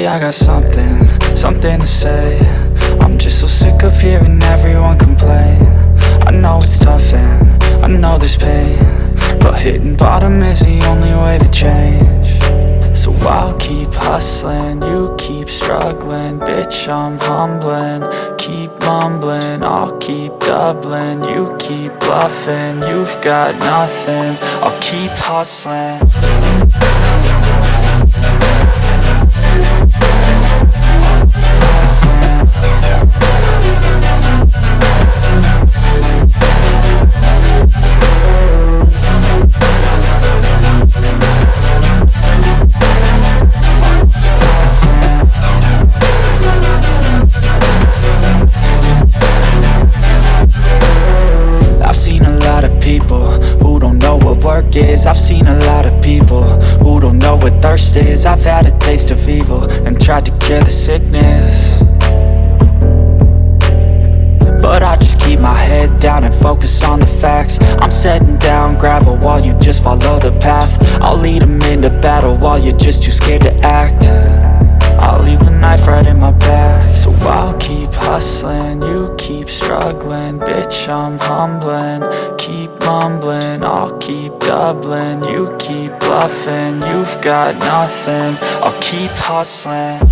Lately I got something to say. I'm just so sick of hearing everyone complain. I know it's tough and I know there's pain, but hitting bottom is the only way to change. So I'll keep hustling, you keep struggling. Bitch, I'm humbling, keep mumbling. I'll keep doubling, you keep bluffing. You've got nothing, I'll keep hustling. I've seen a lot of people who don't know what work is. I've seen a lot of people who don't know what thirst is. I've had a taste of evil and tried to cure the sickness, but I just keep my head down and focus on the facts. I'm setting down gravel while you just follow the path. I'll lead them into battle while you're just too scared to act. I'll leave the knife right in my back. So I'll keep hustling, you keep struggling. Bitch, I'm humbling, keep mumbling. I'll keep doubling, you keep bluffing. You've got nothing, I'll keep hustling.